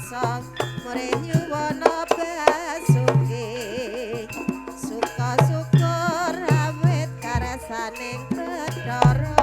ngrasa mrih nyuwana basuki suka syukur awit karasaning Bathara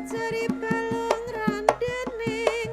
Cari balung randening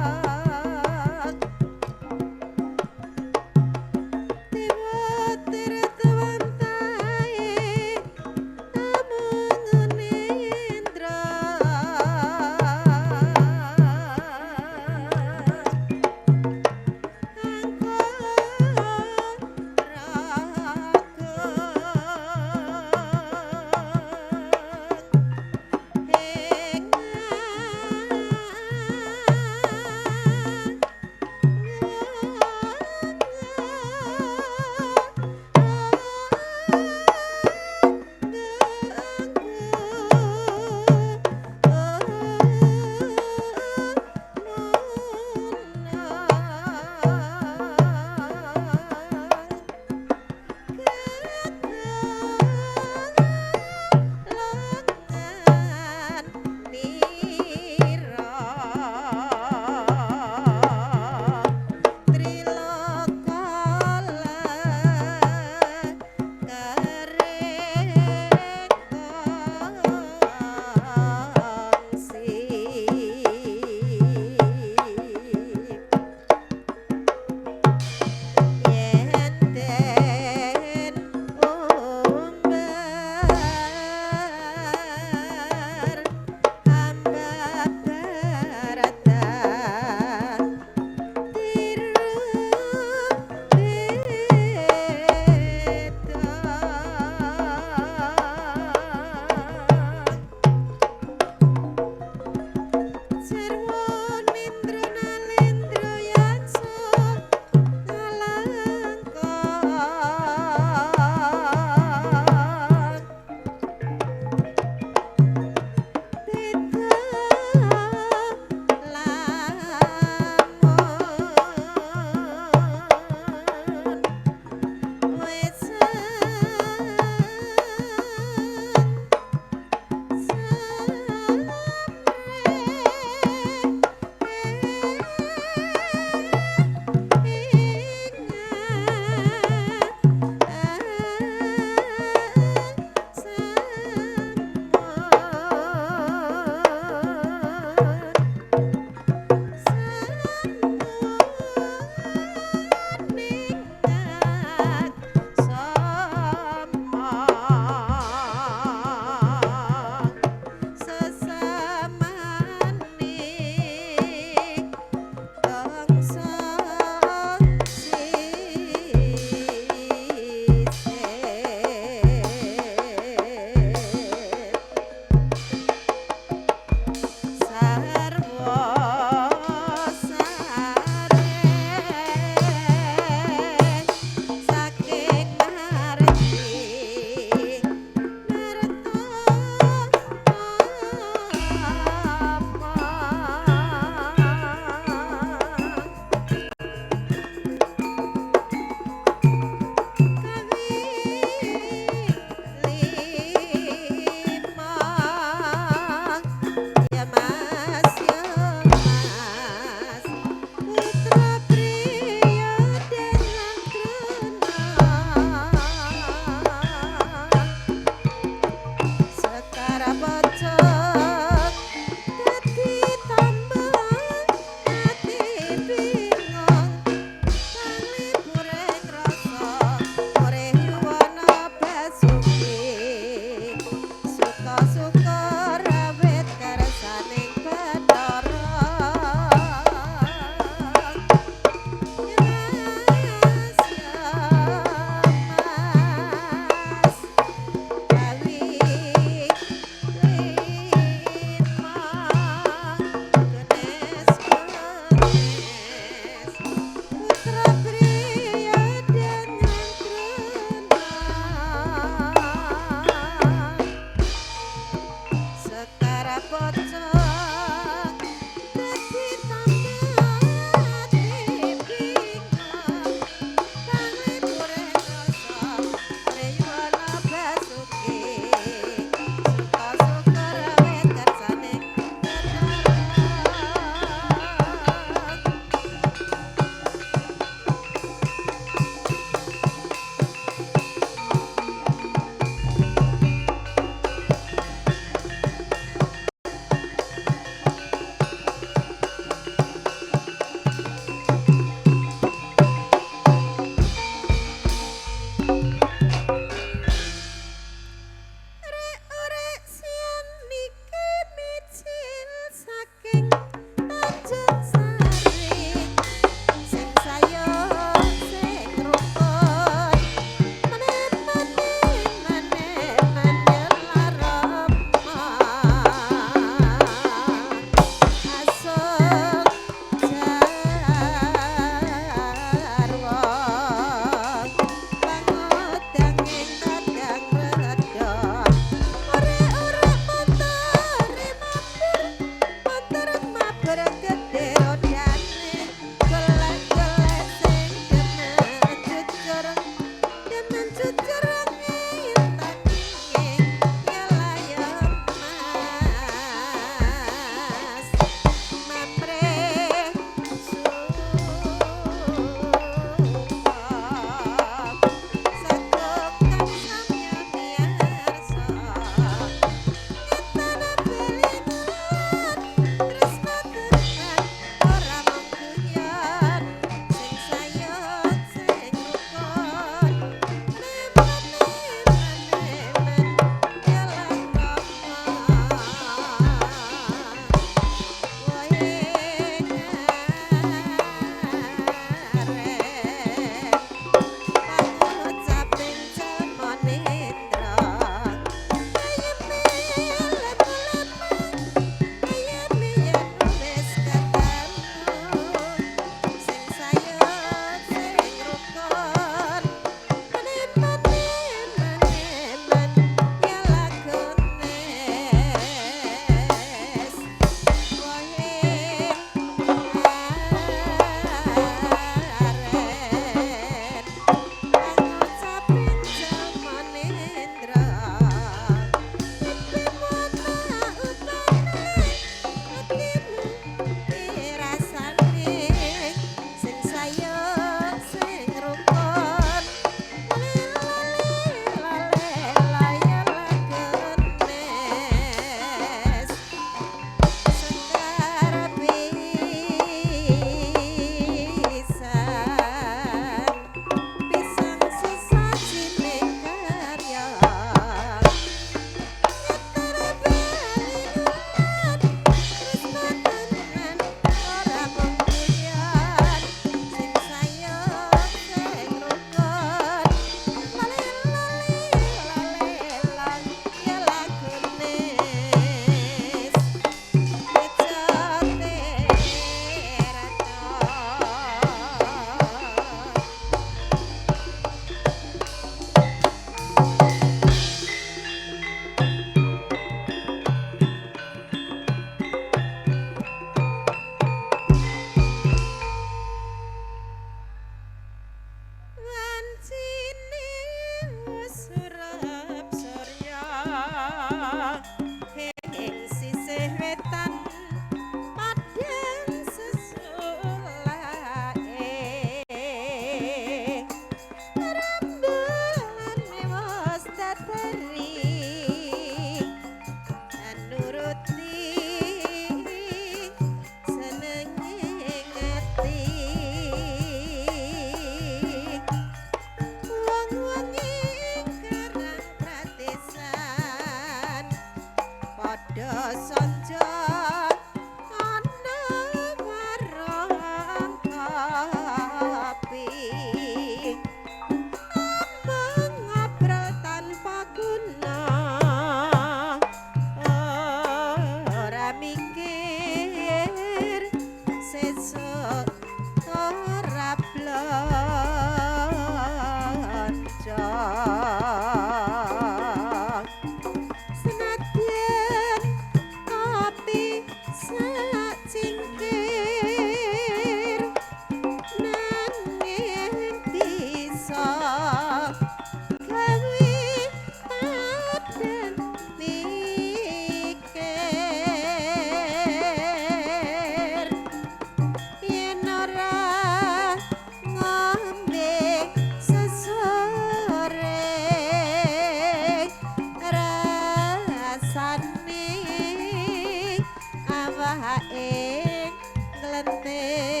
ing glentere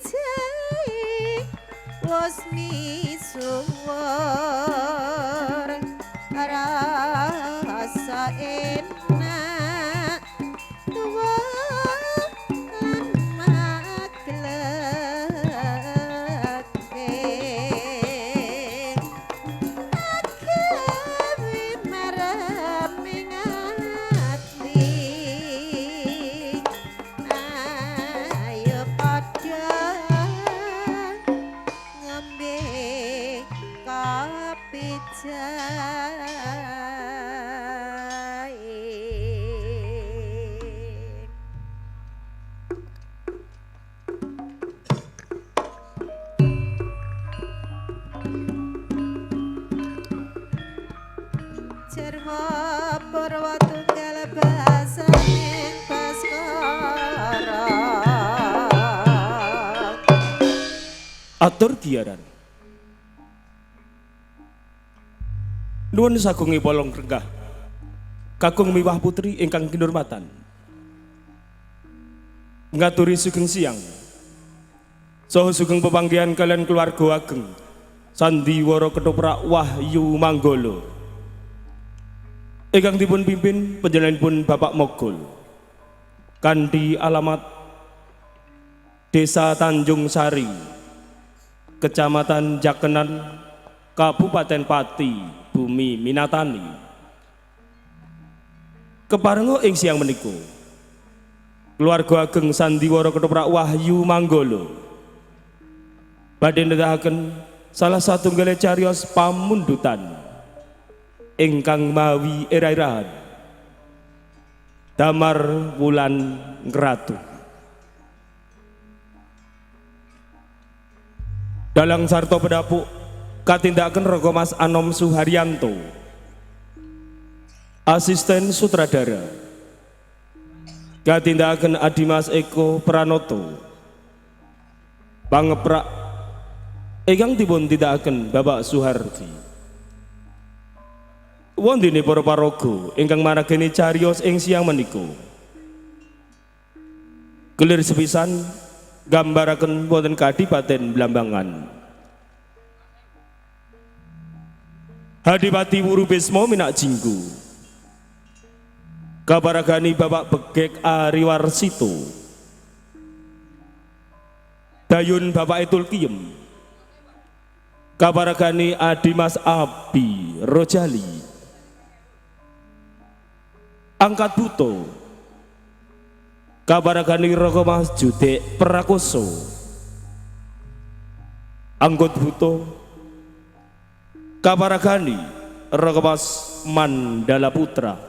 kapijai wis misuwur rasa enak tuwa lan magleke agawe mareming ati ayo padha ngombe kapijai Jarwa Purwa tunggal basaning Baskara Atur giaran nuwun sagungi polong renggah kakung miwah putri ingkang kinurmatan ngaturi sugeng siang saha sugeng pepanggihan kalian keluarga ageng sandiwara ketoprak Wahyu Manggala ingkang dipun pimpin panjenenganipun Bapak Mogol kanthi alamat Desa Tanjung Sari Kecamatan Jakenan Kabupaten Pati Bumi Minatani keparenga ing siang menika keluarga ageng sandiwara ketoprak Wahyu Manggala badhe nedahaken salah satunggal cariyos pamundutan ingkang mawi ira-irahan Damar Wulan Ngratu dalang sarta pedapuk katindakan Rogo Mas Anom Suharyanto asisten sutradara katindakan Adimas Eko Pranoto pangeprak ingkang dipun tindakaken Bapak Suhardi wondene para paraga ingkang maragani cariyos ing siang menika kelir sepisan gambaraken wonten Kadipaten Blambangan Hadipati Wuru Bisma Minak Jinggu kabaragani Bapak Begek Ariwarsito Dayun Bapak Etul Kiem kabaragani Adimas Abi Rojali Angkat Buto kabaragani Rogo Mas Judek Prakoso Anggot Buto kabaragani Rogo Mas Mandala Putra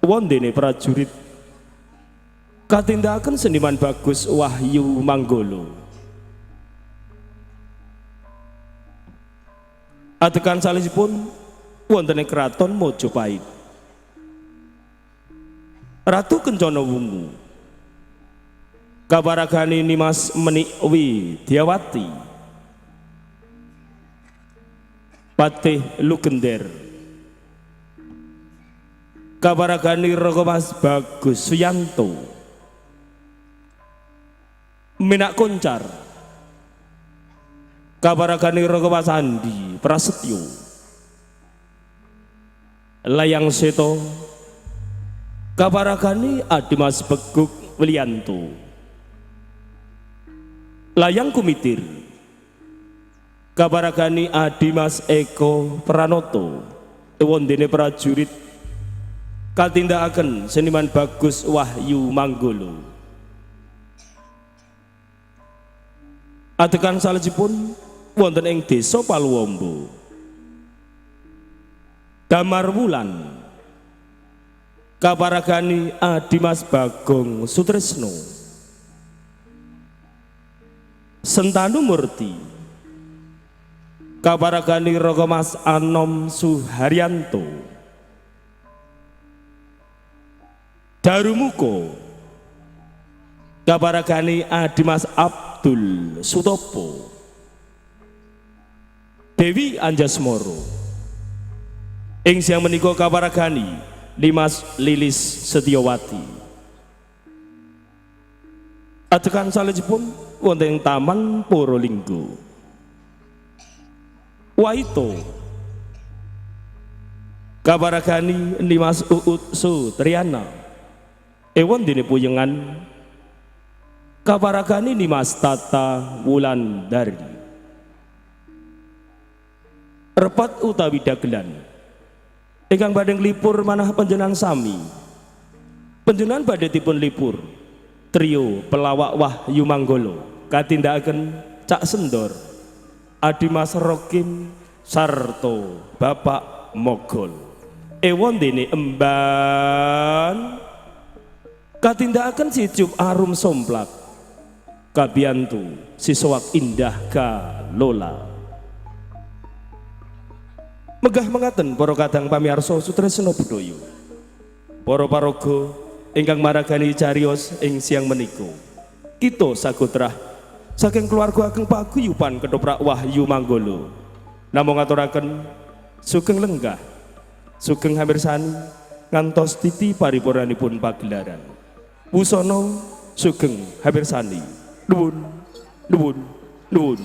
wondene prajurit katindakan seniman bagus Wahyu Manggala atekan salisipun wonten ing kraton Mojopahit Ratu Kencana Wungu kabaragani Nimas Menikwi Diawati Patih Lugender kabaragani Rogo Mas Bagus Suyanto Minak Koncar kabaragani Rogo Mas Andi Prasetyo Layang Seto kabaragani Adimas Beguk Wilianto Layang Kumitir kabaragani Adimas Eko Pranoto wondene prajurit katindakaken seniman bagus Wahyu Manggala atekan salajipun wonten ing Desa Paluwamba Damar Wulan kabaragani Adimas Bagong Sutresno Sentanu Murti kabaragani Rogo Mas Anom Suharyanto Darumuko kabaragani Adimas Abdul Sutopo Dewi Anjasmara. Ing siang menika kawaragani Dimas Lilis Setyawati. Adegan salajengipun wonten ing Taman Puralingga. Waito kawaragani Dimas Uut Sutriana. Ewon dene puyengan kawaragani Dimas Tata Wulandari. Repat utawi dagelan ingkang badhe nglipur manah panjenengan sami. Panjenengan badhe dipun lipur trio pelawak Wahyu Manggala katindakaken Cak Sendor, Adimas Rokim sarta Bapak Mogol. Ewon dene emban katindakaken Sicup Arum Somplak kabiyantu Sisowak Indah Kalola. Megah mengaten para kadang pamirsa sutresna budaya. Para paraga ingkang maragani cariyos ing siang menika. Kita sagotrah saking keluarga ageng paguyuban Ketoprak Wahyu Manggala. Namung ngaturaken sugeng lenggah, sugeng hamirsani ngantos titi paripurnanipun pagelaran. Wusana sugeng hamirsani. Nuwun, nuwun, nuwun.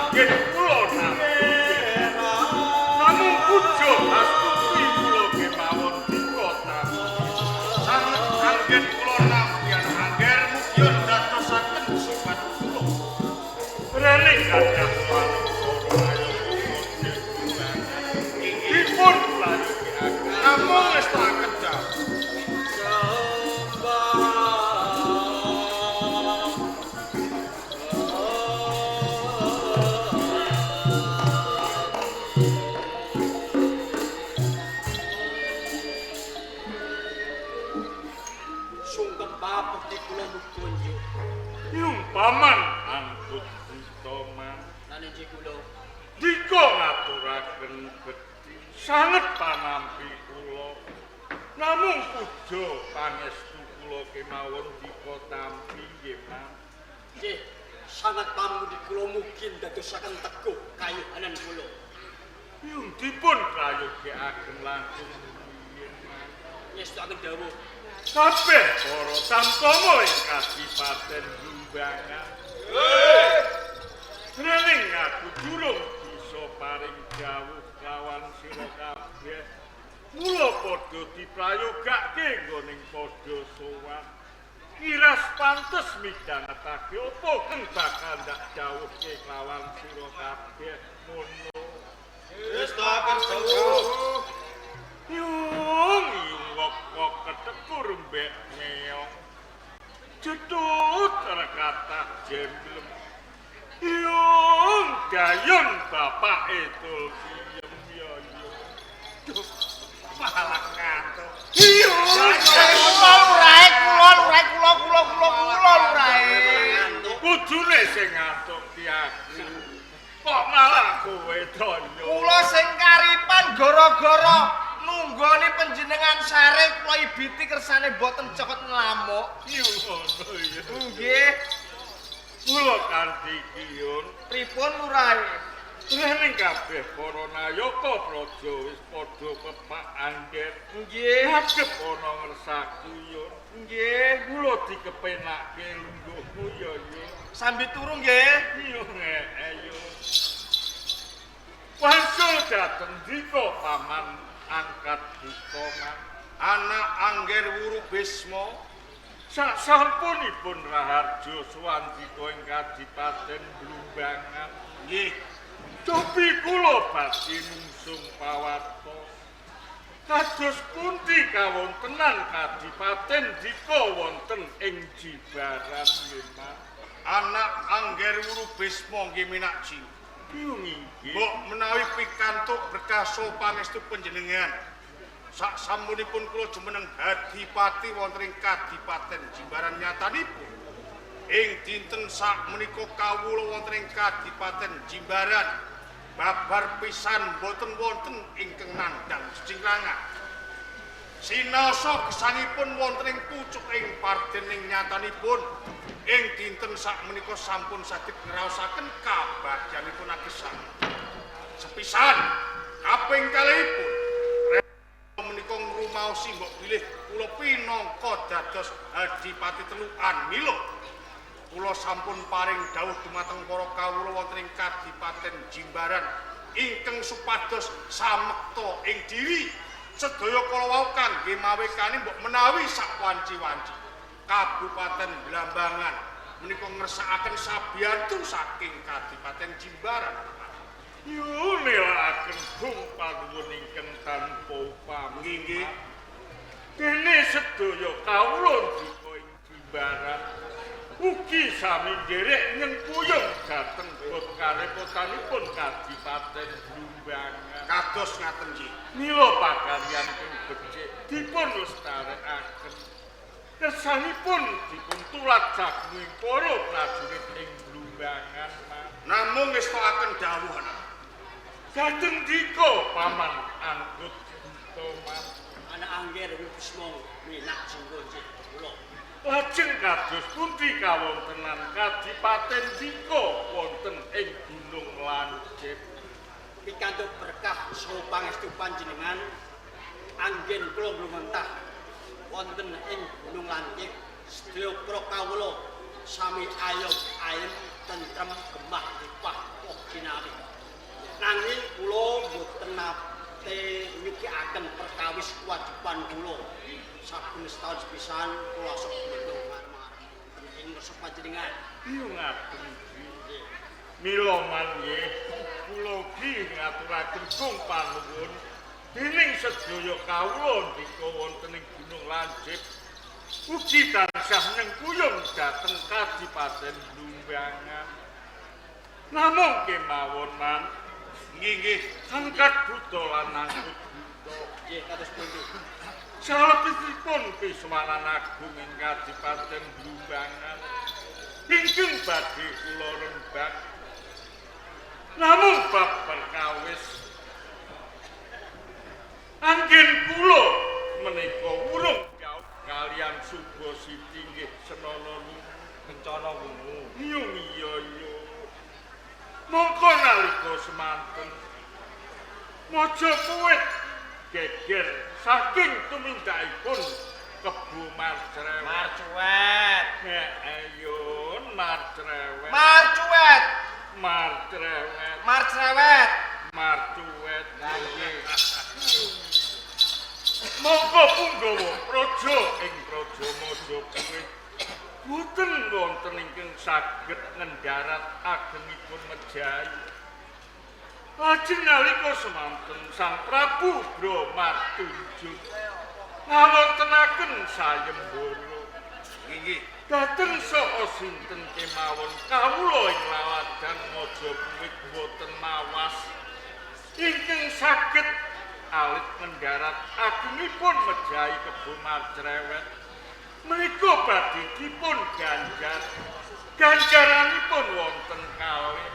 anggen kula namun pujo astuti kula kemawon di kota sanget anggen kula nampian angger mugi dadosaken sopan kula rene kathah paling dipun layukaken namung ngestaken dawuh Paman angkut Utoman Nanenji kula dika ngaturaken bekti sanget panampi kula namung puja pangestu kula kemawon dika tampi nggih Mas nggih sanget pamudi kula mungkin dadosaken teguh kayuhanan kula yung dipun prayogiaken langkung rumiyin Mas ngestaken dawuh kabeh para tamtama ing Kadipaten Blumbangan Rening aku durung bisa paring dawuh lawan sira kabeh. Mula padha diprayogake nggoning padha sowan. Kiras pantes midhangetake apa kang bakal ndak dawuhke lawan sira kabeh ngono. wis tak dawuh Yung wok-wok ketekur mbek ngeong. Cetut kata jemblem. Yung dayon bapak itu diem yo. Malah ngantuk. Yung kula kudune sing ngantuk tiaku. Kok malah kowe donya. Kula sing karipan gara-gara nunggoni panjenengan sare kula ibiti kersane boten cokot ngamuk. Yung ngono ya. Nggih. Kula kanthi kiyun Pripun lurahe? ning kabeh para nayaka praja wis padha pepak angger. Nggih. Ngadep ana ngersaku yun. Nggih. Kula dikepenake lungguhmu ya yun. Sambil turu nggih. Yo ayo. Wangsul dateng dika paman angkat Utoman. Anak Angger Wuru Bisma. Sasampunipun Raharja swandika ing Kadipaten Blumbangan. Nggih. Topi kula badhe nungsung pawarta. Kados pundi kawontenan Kadipaten dika wonten ing Jibaran nggih, Mas. Anak Angger Wuru Bisma nggih minakji. Nggih. Mbok menawi pikantuk berkaso pangestu panjenengan. Saksampunipun kula jumeneng Hadipati wonten ing Kadipaten Jimbaran nyatanipun. Ing dinten sak menika kawula wonten ing Kadipaten Jimbaran babar pisan boten wonten ingkang nandhang jingrangan. Sinasa gesangipun wonten ing pucuk ing pardening nyatanipun ing dinten sak menika sampun saged ngraosaken kabagyanipun agesang. Sepisan kaping kalihipun menika ngrumaosi mbok bilih kula pinangka dados Adipati Telukan Mila. Kula sampun paring dawuh dumateng para kawula wonten ing Kadipaten Jimbaran ingkang supados samekta ing diri sedaya kala wau kangge mawekani mbok menawi sak wanci-wanci Kabupaten Blambangan menika ngersakaken sabiyantu saking Kadipaten Jimbaran. Nilaaken gumpanuwun ingkang tanpa upami. Nggih. Dene sedaya kawula dika ing Jimbaran ugi sami nderek nyengkuyung dhateng bab karepotanipun Kadipaten Blumbangan. Kados ngaten nggih. Mila pakaryan ing becik dipun lestarekaken. Kersanipun dipun tulat saking para prajurit ing Blumbangan. Namung ngestokaken dawuh ana. Kadang dika paman angkut Utoman. anak Angger Wuru Bisma minak jinggo nggih kula Lajeng kados pundi kawontenan Kadipaten dika wonten ing Gunung Lancip. pikantuk berkah saha pangestu panjenengan anggen kula lumentah wonten ing Gunung Lancip sedaya pra kawula sami ayem tentrem gemah dipah Anging kula mboten nate nyukiaken perkawis kewajiban kula. Saben setahun sepisan kula sok mendung marang ing ngarsa panjenengan. Iya ngaten nggih. Mila manggih kula ugi ngaturaken kung panuwun dening sedaya kawula ndika wonten ing Gunung Lancip ugi tansah nyengkuyung dhateng Kadipaten Blumbang. Namung kemawon man nggih angkat buta lan angkut buta. Nggih kados pundi? Salebetipun Piswanan Agung ing Kadipaten Blumbang ingkang badhe kula rembak. Namung bab perkawis anggen kula menika urung jauh kalian Suba Siti nggih senana kencana wungu. Iya. Mongko nalika semanten maja puwit geger saking tumindakipun Kebo Marcrewet. Marcuet. Ayun Marcrewet. Marcuet. Marcrewet. Marcrewet. Marcuet. Nggih. Monggo punggawa praja ing Praja Majapahit. Boten wonten ingkang saged ngendharat agengipun Mejahi. Lajeng nalika semanten Sang Prabu Bramartunjung ngawontenaken sayembara. Nggih. Dateng saha sinten kemawon kawula ing laladan Majapahit boten mawas ingkang saged alit ngendharat agengipun Mejahi Kebo Marcrewet. Menika badhe dipun ganjar. Ganjaranipun wonten kalih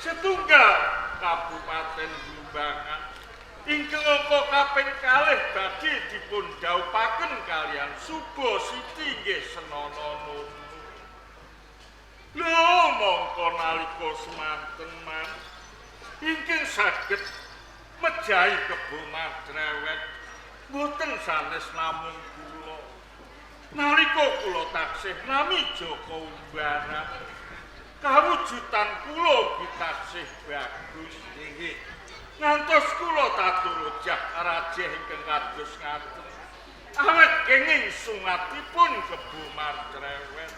setunggal Kabupaten Blumbang ingkang angka kaping kalih badhe dipun dhaupaken kalian Suba Siti nggih senana nunu. Lho mongko nalika semanten man ingkang saged Mejahi Kebo Marcrewet boten sanes namung kula. Nalika kula taksih nami Jaka Umbaran kawujudan kula taksih bagus. Nggih. Ngantos kula taturujah rajih ingkang kados ngaten. Awet kenging sungatipun Kebo Marcrewet.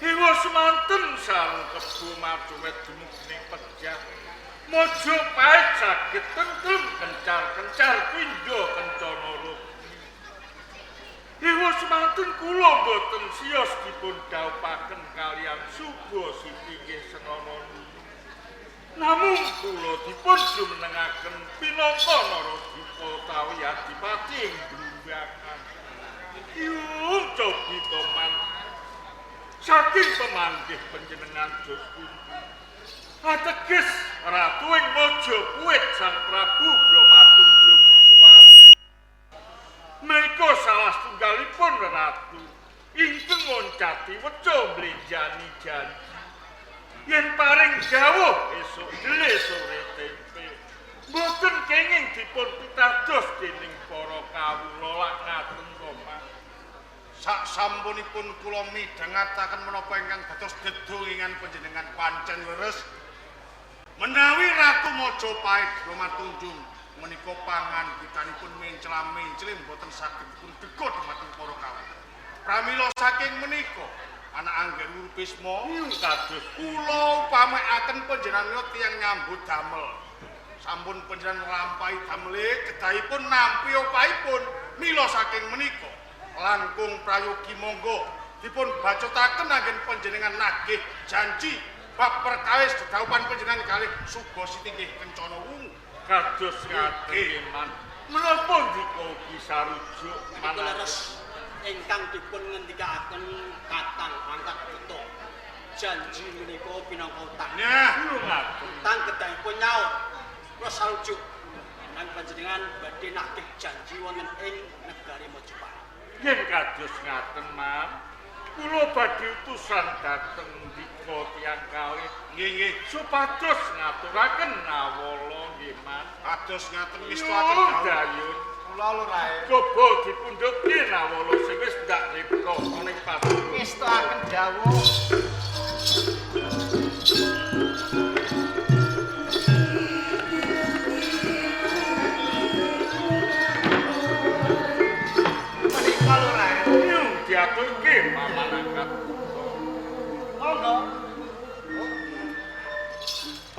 Dewa semanten sareng Kebo Marcrewet dumugi pejah. Majapahit saged tentrem kencar-kencar pindha kencana rupi. Dewa semanten kula boten siyos dipun dhaupaken kaliyan Suba Siti nggih senana nunu. Namung kula dipun jumenengaken pinangka Naradipa utawi Adipati ing Blumbang. Yung cobi toman saking pemanggih panjenengan jos pundi. Ateges Ratu ing Majapahit Sang Prabu Bramartunjung Suwat. Menika salah setunggalipun ratu ingkang ngoncati weca mlenjani janji. Yen paring dawuh esuk dele sore tempe. Mboten kenging dipun pitados dening para kawula lak ngaten Mas. Sak sampunipun kula midhangetaken menapa ingkang dados dedongingan panjenengan pancen leres. Menawi Ratu Majapahit Bramartunjung menika pangandikanipun mencela-mencele mboten saged dipun deka dhumateng para kawula. Pramila saking menika anak anggen Urpisma Kados kula upamekaken panjenengan tiyang nyambut damel. Sampun panjenengan nglampahi damele kedahipun nampi opahipun. Mila saking menika langkung prayogi monggo dipun bacotaken anggen panjenengan nagih janji bab perkawis dedaupan panjenengan kalih Suba Siti nggih kencana wungu. kados ngaten man. Menapa ndika ugi sarujuk Leres ingkang dipun ngendikaken Kakang Angkat Buta. Janji menika pinangka utang. Nah, ngaten. Utang kedahipun nyaur. Kula sarujuk nang panjenengan badhe nagih janji wonten ing negari Majapahit. Yen kados ngaten man, kula badhe utusan dhateng ndika tiyang kalih nggih supados ngaturaken nawala nggih man. kados ngaten Wis misturaken dawuh. dayun. Kula lurae. Coba dipundhuti nawala sing wis ndak ripka ning patung. Ngestakaken dawuh.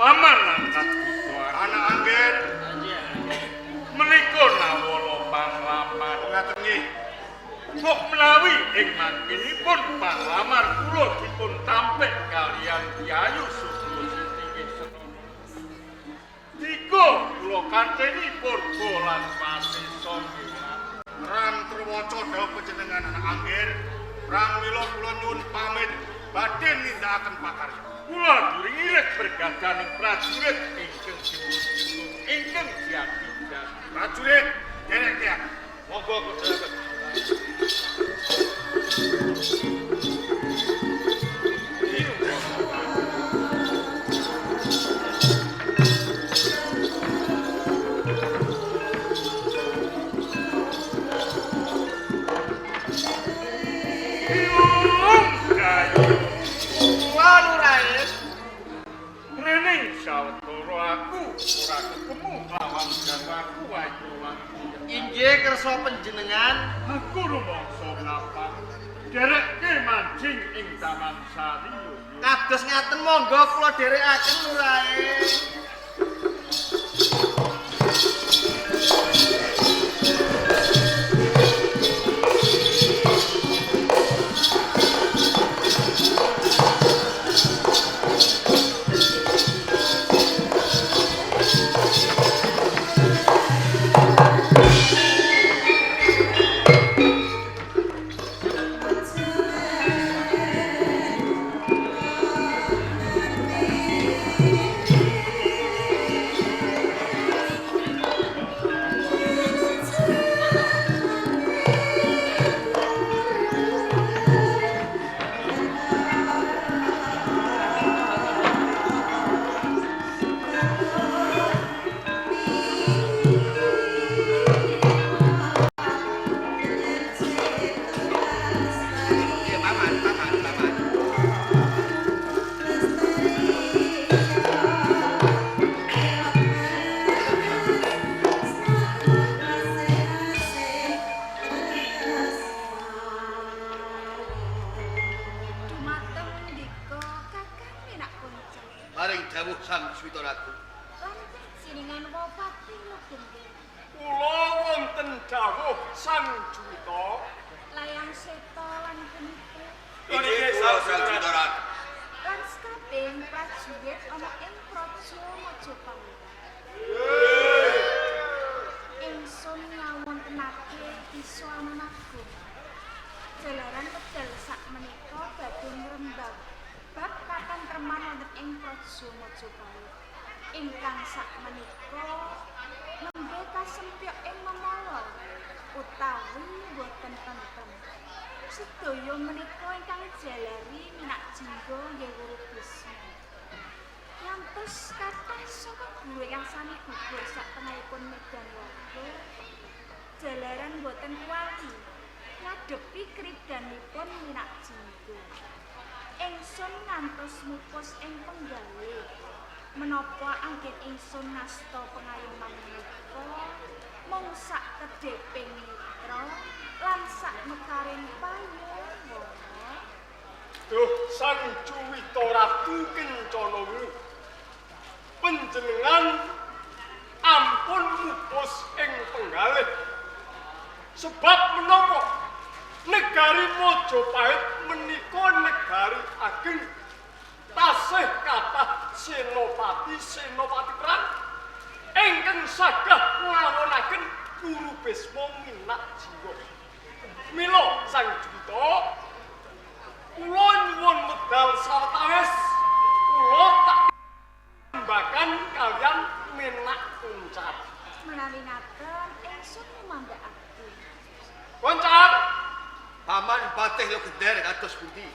Paman angkat kita Anak Angger, menika nawala panglamar ngaten nggih. kok menawi ing mangkinipun panglamar kula dipun tampik kalian Yayu Subro Siti Senono. Dika kula kantenipun bolan pasisa nggih. Ram Truwaca dawuh panjenengan Anak Angger, pramila kula nyuwun pamit badhe nindakaken pakarya. Kula during irek bergadaning prajurit ingkang dipun ingkang jati. Prajurit, derek ya. Monggo Gusti. Wanu Rais. Rening sawetara aku ora ketemu lawan garwaku ayo wangi. Inggih kersa panjenengan. Aku rumangsa ngapa dereke mancing ing Taman Sari. Kados ngaten monggo kula dherekaken lurae. Paring dawuh Sang Swita Ratu. Lan siningan wopati Lugengge. Kula wonten dawuh Sang Juwita. Layang Seta lan punika. Inggih kula Sang Swita Ratu. Lan sekabeh prajurit ana ing Praja Majapahit. Ingsun ngawontenake Iswana Agung. Jalaran wedal sakmenika badhe ngrembag bab katentreman wonten ing Praja Majapahit. Ingkang sakmenika nembe kasempyok ing memala utawi boten tenten. Sedaya menika ingkang jalari minak jingga nggih Wuru Bisma. Ngantos kathah saka guru ingkang sami gugur satengahipun medan waga jalaran boten kuwali ngadepi kridanipun minak jingga. Ingsun ngantos mupus ing penggawe menapa anggen ingsun ngasta pengayoman menika mung sak kedheping mitra lan sak mekaring payung. Duh Sang Juwita Ratu Kencanawu. Panjenengan ampun mupus ing penggalih. Sebab menapa negari Majapahit menika negari ageng tasih kathah senopati perang ingkang sagah nglawonaken Guru Bisma minak jiwa. Mila Sang Juwita kula nyuwun medal sawetawis kula tak tembakan kalian minak kuncar. Menawi ngaten ingsun ngumandhakake. Kuncar, Paman Patih Lugender kados pundi?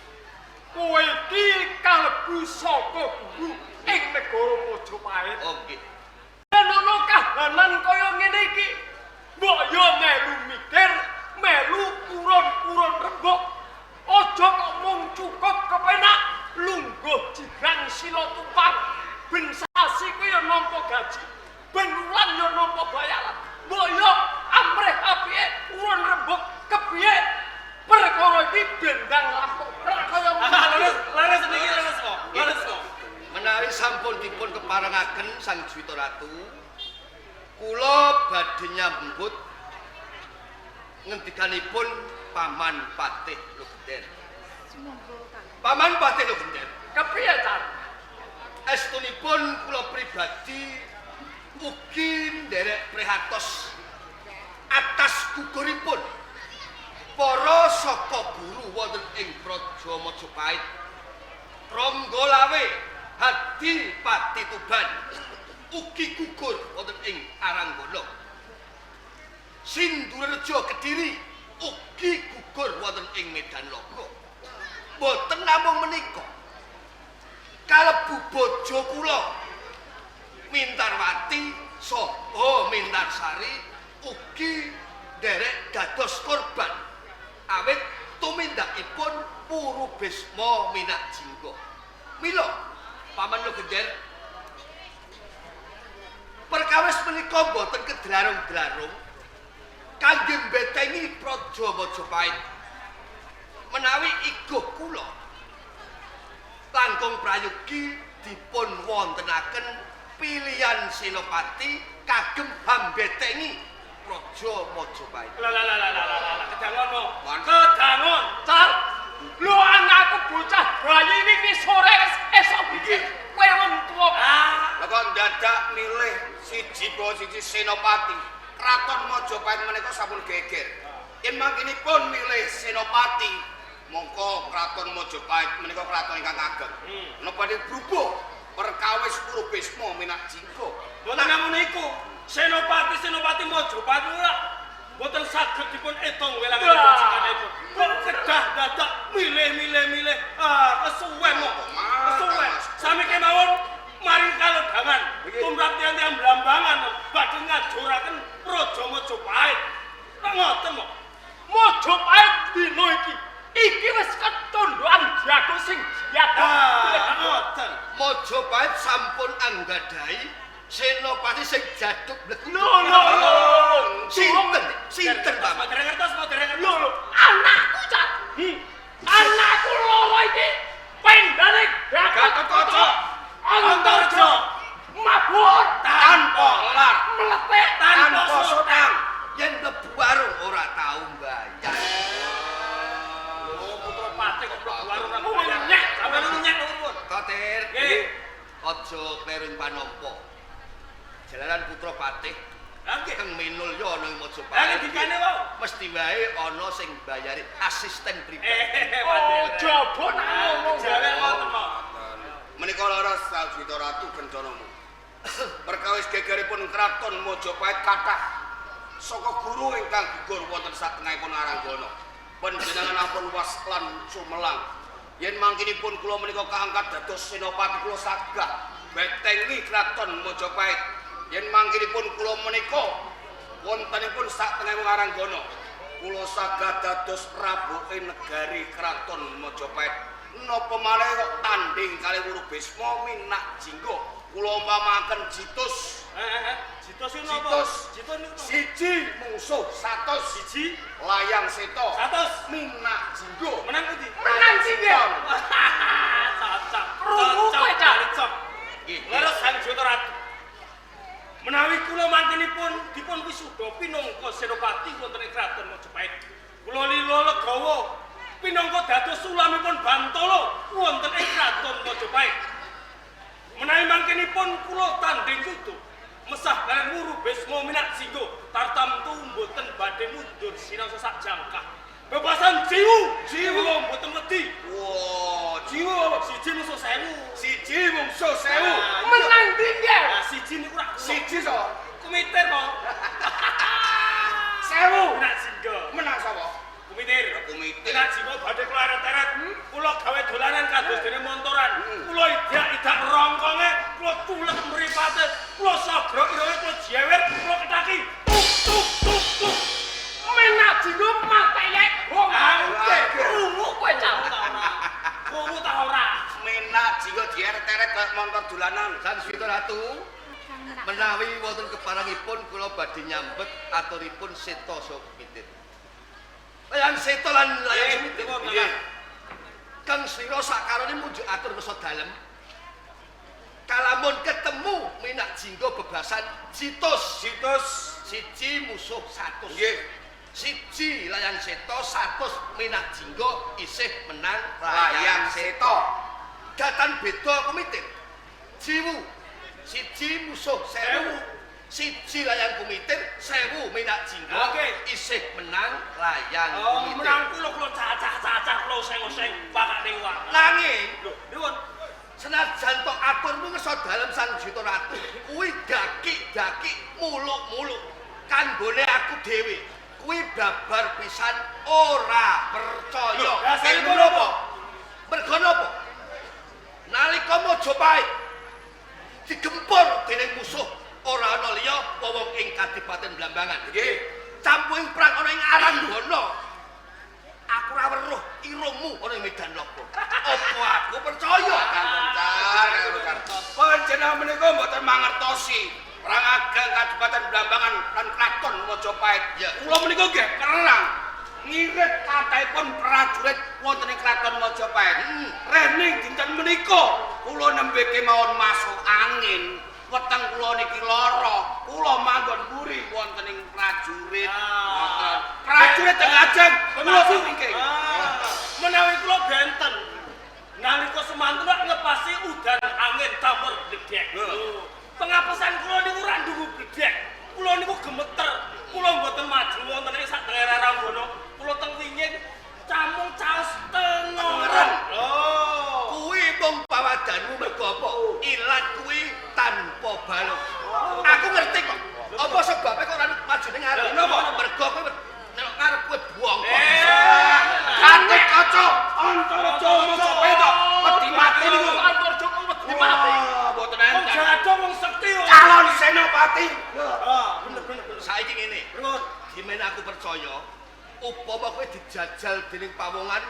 kowe iki kalebu saka guru ing negara Majapahit. Oh nggih. Yen ana kahanan kaya ngene iki, mbok yo melu mikir, melu urun-urun rembug. Aja kok mung cukup kepenak lungguh jibrang sila tumpang. Ben sasi kuwi yo nampa gaji, ben wulan yo nampa bayaran. Mbok yo amrih apike urun rembug kepiye? Perkara iki bendang lampung. Kaya Leres niki leres kok. Menawi Jalaran sampun dipun keparengaken Sang Juwita Ratu, kula badhe nyambut ngendikanipun Paman Patih Lugender. Sumangga Kakang. Paman Patih Lugender, Kepriye, Tar? estunipun kula pribadi ugi nderek prihatos atas guguripun para saka guru wonten ing Praja Majapahit. Rangga Lawe Hadi Pati Tuban ugi gugur wonten ing Aranggana. Sindhurejo Kediri ugi gugur wonten ing Medan Loka. Boten namung menika, kalebu bojo kula Mintarwati saha Mintarsari ugi nderek dados korban awit tumindakipun Purubisma Minakjingga. Mila Paman Lugender, perkawis menika boten kedlarung-dlarung kangge mbetengi Praja Majapahit menawi iguh kula langkung prayogi dipun wontenaken pilihan Senopati kagem hambetengi Praja Majapahit. Lah, kedangon. Tar, lu anakku bocah bayi iki sore esuk iki. Kowe wong tuwa. Lah kok dadak milih siji Senopati. Kraton Majapahit menika sampun geger. Yen mangkinipun milih Senopati, mongko Kraton Majapahit menika kraton ingkang ageng. Menapa berhubung perkawis Purubisma Minakjingga. Boten namung niku, Senopati Majapahit ora boten saged dipun etong welang-welang cikanipun. Kok kedah dadak milih. Kesuwen kok. Kesuwen. Sami kemawon maring kalodhangan. Tumrap tiyang-tiyang Blambangan badhe ngajuraken Praja Majapahit. Nek ngoten kok. Majapahit dina iki wis ketondokan jago sing jiyata. Ngoten. Majapahit sampun anggadhahi Senopati sing jaduk bleku. Lho. Sinten Pak? Modern ngertos. Lho, anakku Cak. Anakku loro iki pendane Gatotkaca. Antarja. Mabur Tanpa lar, mlepet tanpa sotang, yen mlebu warung ora tau mbayar. Oh, putra Patih kok mlebu warung ora mbayar. Nyek, sampeyan nyek nuwun. Kotir, Nggih. aja kleru panampa. Jalaran Putra Patih Nggih. kang minul yo ana ing Lah Majapahit. ngendikane wae. Mesti wae ana sing mbayari asisten pribadi. Oh, jaba nak ngomong. Jalan ngoten kok. Menika laras Sang Juwita Ratu Kencanamu. Perkawis gegeripun Kraton Majapahit kathah saka guru ingkang gugur wonten satengahipun Aranggana. Panjenengan ampun was lan sumelang. Yen mangkinipun kula menika kaangkat dados Senopati kula sagah betengi Kraton Majapahit. Yen mangkinipun kula menika wontenipun satengahipun Aranggana, kula sagah dados prabuke negari Kraton Majapahit. Napa malih kok tanding kalih Purubisma Minakjingga. Kula umpamaken Jitus. Jitos iki napa? Jitus. Jitos niku. Siji mungsuh 100, Siji. layang seto 100. Minakjingga. Menang pundi? Menang singgih. Cocok. Krungu kowe, Cak. Cocok. Leres Sang Juwita Ratu. Menawi kula mangkenipun dipun wisuda pinangka Senopati wonten ing Kraton Majapahit. Kula lila legawa pinangka dados sulamipun Bantala wonten ing Kraton Majapahit. Menawi mangkenipun kula tanding kudu mesah kaliyan Purubisma Minakjingga tartamtu mboten badhe mundur sinau sak jangkah. Bebasan jiwu mboten wedi. Wah, jiwa Siji musuh 1000. siji mungsuh 1000. Menang singgih. Nah, siji niku rak Siji so kumitir kok. 1000. Minakjingga. Menang sapa? Kumitir. Kumitir. Minakjingga badhe kula teret. Kula gawe dolanan kados dene montoran. Kula idak rongkonge, kula tulek mripate, kula sagro irawe, kula jewer, kula ketaki. Tuk. Minakjingga mateyek wong Angke. krungu kowe Cak. Krungu ta ora? Minakjingga dieret-eret kaya montor dolanan. Sang Juwita Ratu Kakang Menak. menawi wonten keparengipun kula badhe nyambet aturipun Seta saha Kumitir. Layang Seta lan layang Kumitir. Nggih. Nggih. Kang Sira sakarone munjuk atur kersa dalem. jingga bebasan Citus. Situs Siji musuh 100. nggih. Siji layang seto 100 minak jingga isih menang Layang Seto. Datan beda kumitir. Jiwu. Siji musuh 1000. Siji layang kumitir 1000 minak jingga Oke. isih menang layang Oh, kumitir. menang kula cacah-cacah kula oseng-oseng bakane wae. Nanging Lho, nuwun. senajan tok aturmu ngeso dalem Sang Jita Ratu, kuwi daki-daki muluk-muluk kanggone aku dhewe. Kuwi babar pisan ora percaya. Dasaripun Ilmu apa? Mergo napa? Nalika Majapahit digempur dening musuh ora ana liya wong ing Kadipaten Blambangan. Nggih. Campuring perang ana ing Aranggana. Aku ora weruh irungmu ana ing medan loko. Apa aku percaya? Bentar. Panjenengan menika mboten mangertosi perang ageng Kadipaten Blambangan lan Kraton Majapahit. Ya. Kula menika nggih perang ngirit kathahipun prajurit wonten ing Kraton Majapahit. Rening dinten menika kula nembe kemawon masuk angin. Weteng kula niki lara, kula manggon mburi wonten ing prajurit. Wonten prajurit teng ajeng kula singking. Menawi kula benten nalika semanten ngepasi udan angin campur gledhek. Pengapesan kula niku ora ndungu gledhek. Kula niku gemeter. Kula mboten maju wonten ing sak daerah Ranggono. Kula teng wingin camung caos tengoran. Oh. Kuwi mung pawadanmu mergo apa? Ilat kuwi tanpa balung. Aku ngerti kok. Apa sebabnya kok ora maju ning ngarep? Napa? Mergo kowe nek ngarep kowe buang. Kanthi kaca antara Jawa Majapahit wedi mati niku. Antara Joko wedi mati. Mboten Wong enten. jago wong sekti. Calon senopati. Bener. Saiki ngene. Pripun? Gimana aku percaya upama kowe dijajal dening pawongan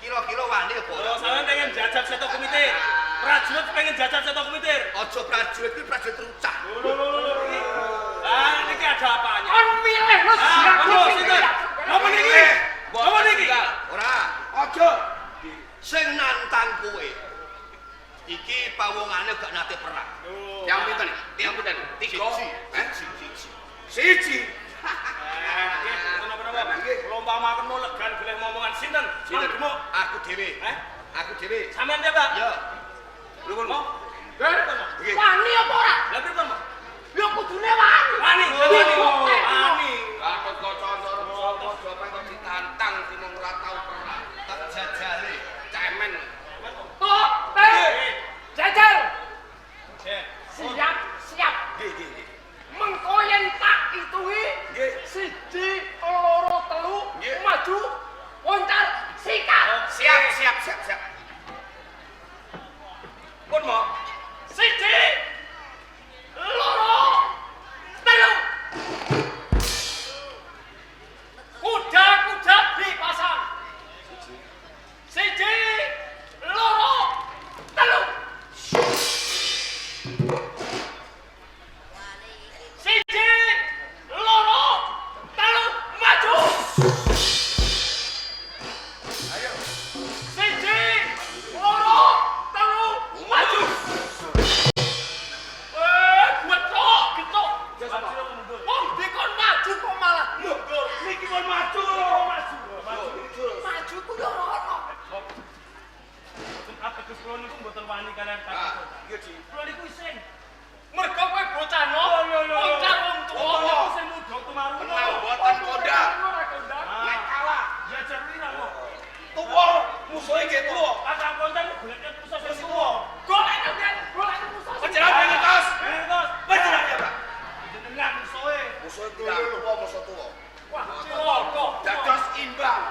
kira-kira wani apa ora? Kalau sampean pengen jajal seto kumitir, prajurit pengen jajal seto kumitir. Aja prajurit kuwi prajurit rucah. Ah, niki ada apanya? Kon milih lu siap. Apa niki? Apa niki? Ora. Aja. Sing nantang kowe iki pawongane gak nate perang. Yang pinten? Yang pinten? 3. Siji. Siji. Kenapa-napa? Lompamaken mau legan golek momongan sinten? Sinten? Gemuk. Aku dhewe. Aku dhewe. Sampeyan ya, Pak? Ya. Nuwun. Mau? Nggih. Wani apa ora? Lah pripun, Pak? Ya kudune wani. Wani, wani. Gatot kaca antara Jawa Majapahit kok ditantang timung ora tau perang. Tak jajale. Cemen. Kok, jajar. Siap. Siap. Nggih. Mengko yen tak ituhi Nggih. 1, 2, 3 Nggih. maju loncat sikat. Siap. Pun mau. 1, 2, 3. Kuda-kuda dipasang. 1, 2, 3. 1, 2, 3 maju. 1, 2, 3 maju. Getok. Wong dikon maju kok malah mundur. Niki pun maju. Maju ku yo ono. Ateges kula niku mboten wani kalian Ah, tak. iya, Ji. Kula niku isin. Mergo kowe bocah no. Wong wong tuwa. Kula sing muda tumaru. Kenal boten kondang. Nek kalah, ya cerita kok. Tuwa, musuhe nggih tuwa. Kakak konten goleknya pusat sing tuwa. Golek musuh. Panjenengan pengen tos. Terus, Panjenengan ya, Pak. jenengan musuhe. Musuh tuwa, musuh tuwa. Wah, ciloko. Dados imbang.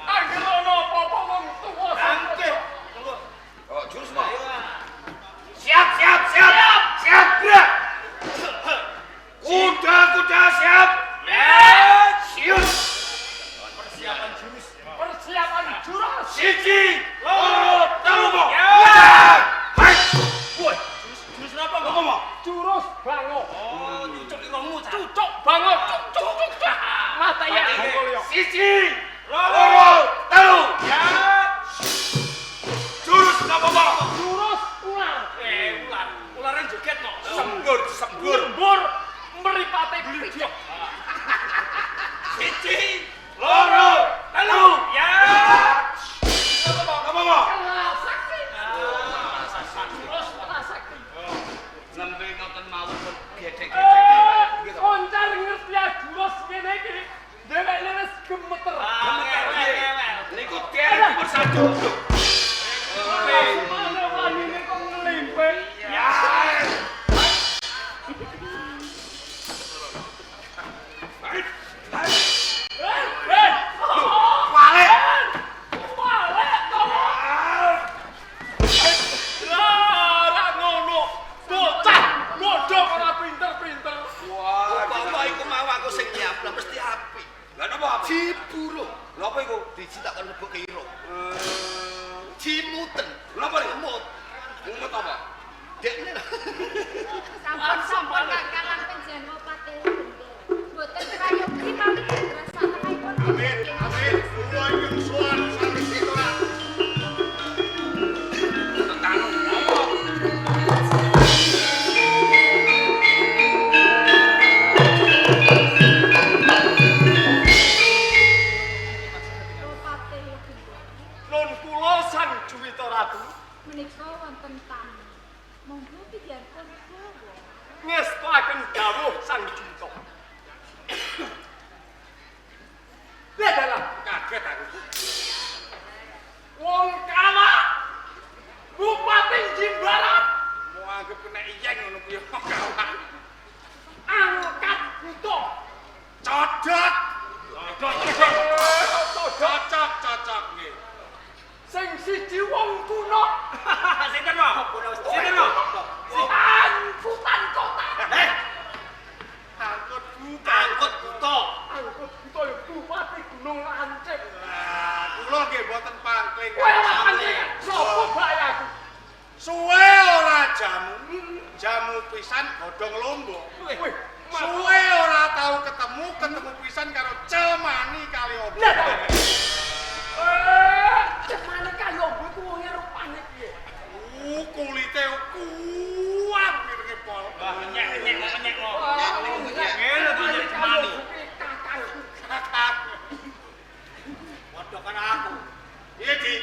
Anggere ono apa-apa wong tuwa. Angke. Tunggu. Oh, jurus mau. Siap. Siap, gerak. Kuda siap. Siap. Persiapan jurus. Persiapan jurus. Siji, loro, telu mau. Ya. Hai. Woi, Jurus napa kok? mau. Jurus bango. Oh, nyucuk irungmu, Cak. Cucuk bango. Cuk. Mata ya. Siji, loro, telu. Ya. Jurus napa mau? Jurus ular. Ular. Ularnya joget kok. sakti. Nembe ngoten mawon pun gedhe-gedhe. Nggih to. Koncar ngerti aduros ngene iki. Dheweke wis gemeter. Niku dipun sajo. Mana wanine kok nglimpih. Ya. Ciburu. Napa iku? Dicitakon lebok kiro. Cimuten. Napa iku? Mut. Mut apa? Dekne. Sampun-sampun kakalan panjenengan pate mboten prayogi mawon rasakipun. Amin, amin. Kula ingkang sowan sami sira. Tentang apa? Nun kula Sang Juwita Ratu Menika wonten tamu. Monggo pidyanipun kula. ngestakaken dawuh Sang Juwita. Lha Kaget aku. wong kala Bupati Jimbaran Mau anggap kena iyeng ngono kuwi kawan. angkat buto. Cocok. Cocok nggih. Sing siji wong kuno. Sinten mo? Sinten mo? Angkutan kota. Angkut buta. Angkut buta. Angkut buto ya Bupati Gunung Lancip. Nah, kula nggih mboten pangkling. Kowe ora pancen sapa bayaku? Suwe ora jamu. Jamu pisan godhong lombok. Wih, Suwe ora tau ketemu pisan karo Cemani kali opo. Cemane kaya opo ku wonge rupane piye? Kulite kuat pirenge pol. Menyek mo. Ngene Ngene to nyek Cemani. kakangku. Padha karo aku. Iya di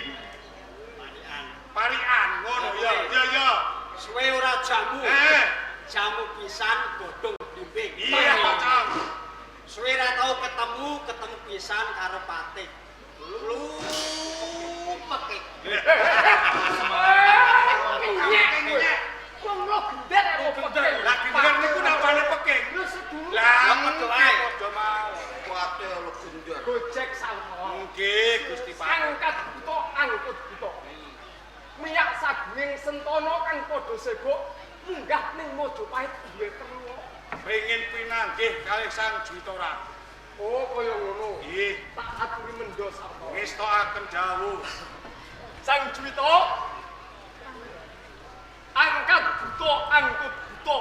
Panian. parian ngono ya. Suwe ora jamu. Jamu pisan godhong blimbing. Iya Cang. Suwe ra tau ketemu pisan karo Patih. Lu pekik. Wong lo gendher apa peking? Lah gender niku napane peking. Lu sedulur. Lah padha wae. padha mau. Kuate lo gender. Gojek sawon. Nggih Gusti Pak. Angkat buto, angkut buto. Miyak saging sentono kang padha segok munggah ning Mojopahit duwe perlu. Pengen pinanggih kalih Sang Juwita Ratu. Oh, kaya ngono. Nggih, Tak aturi mendho sarta. ngestokaken dawuh. Sang Juwita angkat buto, angkut buto,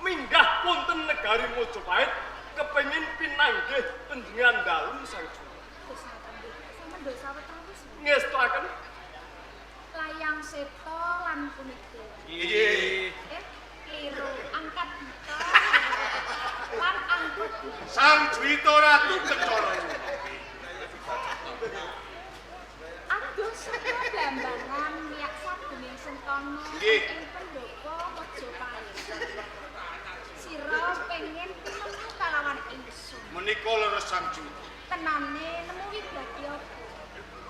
minggah wonten negari Mojopahit kepengin pinanggih panjenengan dalu Sang Juwita. Sampeyan dosa wetawis. Ngestakaken Layang seto lan puniki. Nggih. Keliru. Angkat buta lan angkut buta. Sang Juwita Ratu Kencana. Aduh saka blambangan miyak saguning sentono Nggih. ing pendopo Mojopahit. Sira pengen pinemu kalawan ingsun. Menika leres Sang Juwita. Tenane nemu wigati apa?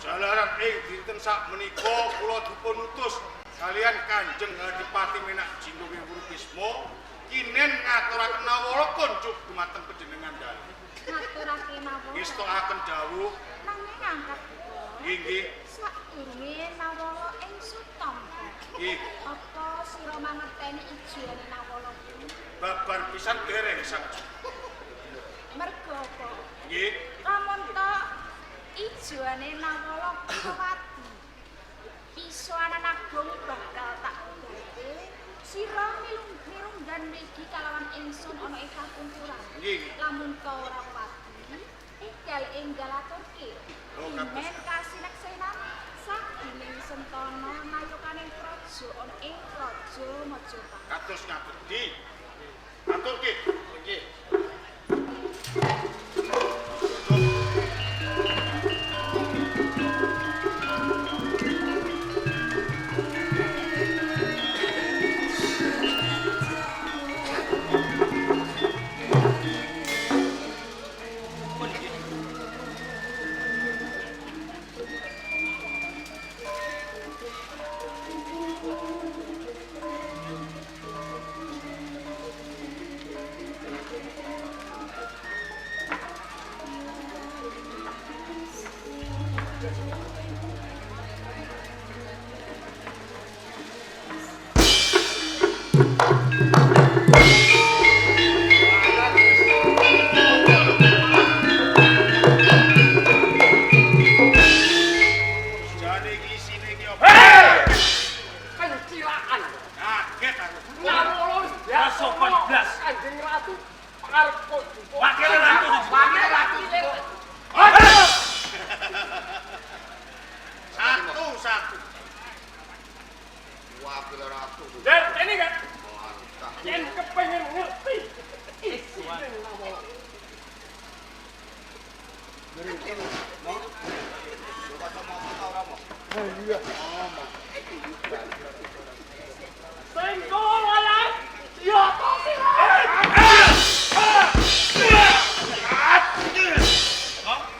Jalaran ing dinten sak menika kula dipun utus kalian Kanjeng Adipati Menak Jindhu Wirubisma kinen ngaturaken nawala kunjuk dumateng panjenengan dalu. Ngaturake mawon. Ngestokaken dawuh. Nanging angkat buta. Nggih. Sadurunge nawala ingsun tampa. Nggih. Apa sira mangerteni ijiane nawala kuwi? Babar pisan dereng Sang. Merga apa? Nggih. Lamun ta ijoane nawala Kutawati. Pisoanan agung bakal tak gawé. Sira mirunggan mrigi kalawan ingsun ana ing kapunturan. Nggih. Lamun ta ora pati, enggal aturke. Oh, kados. Men kasineksenan sagining sentana nayokaning praja ana ing Praja Mojopahit. Kados ngaten di. Aturke. Nggih. kaget aku. Ngamono Ya sopan blas. Kanjeng Ratu arep kok. Wakil ratu. Wakil ratu. Satu. Wakil ratu. Dan ini kan Mantap. yen kepengen ngerti isi ngamono. Sing golongan ya to sing.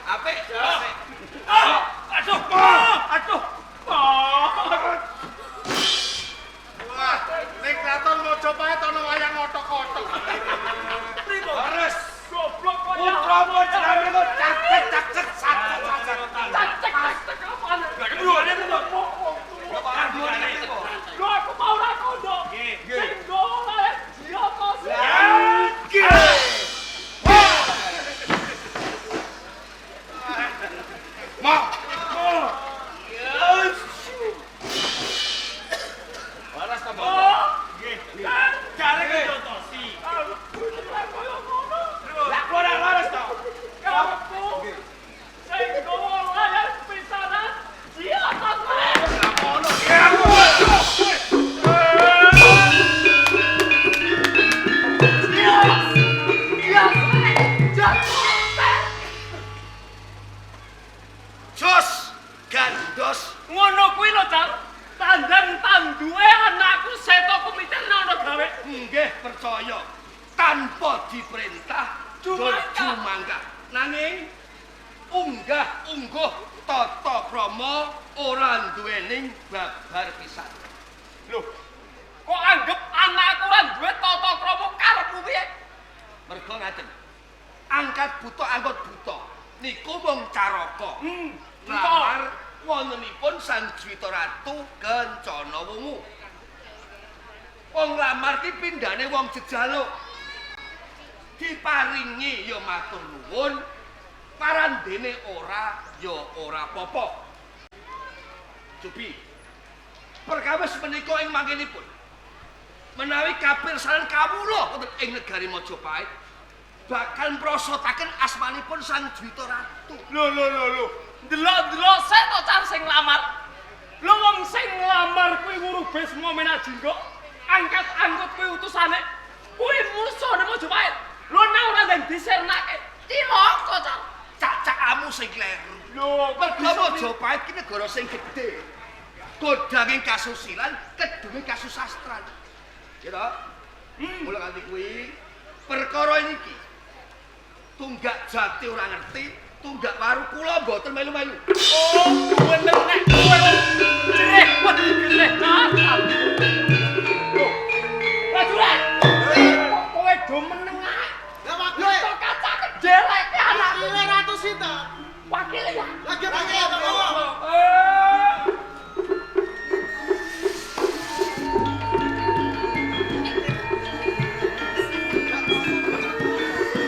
Apik. Aduh. Wah, ning kraton Mojopahit ana wayang otok-otok. Leres. Goblok kok ya. Putramu jenenge kok cacek satu. Cacek apaan? Lah keduane to. Lho aku mau ra kondo. Sing golongan ya to sing. Mak. Waras ta, Mbak? Oh, Jare kejotosi. lah Ora waras to. kamu sing golongan pisanan ya to sing. Jos gandos. Ngono kuwi lho, Cak. Tandang tanduke anakku seto kumitir ana gawe. Nggih percaya. Tanpa diperintah jumangka. Nanging unggah-ungguh tata krama ora duwening babar pisan. Lho, kok anggap anakku ora duwe tata krama karepmu piye? Mergo ngaten. Angkat buta angkut buta. Niku mung caraka. Lamar wontenipun Sang Dwita Ratu Kencana Wungu. Wong lamar ki pindhane wong jejaluk. Diparingi ya matur nuwun, parandene ora ya ora apa-apa. Cobi. Perkawis menika ing mangkenipun. Menawi kapirsanen kawula wonten ing negari Majapahit bakal mrosotaken asmanipun Sang Dwita Ratu. Lho. Delok-delok sik to car sing lamar. Lho wong sing lamar kuwi ngurubes momen ajinggo. Angkat-angkut kuwi utusane. Kuwi musuhane Majapahit. Lho nek ora ndang disernake. Cilaka, Car. Cak-cakamu sing kleru. Lho, kok Mergo Majapahit ki negara sing gedhe. Godhange kasusilan, kedunge kasusastran. Ya to? Mula kanthi kuwi perkara iki tunggak jati ora ngerti, tunggak waru kula mboten melu-melu. oh, bener nek kowe. Jereh, wedi jereh, Car.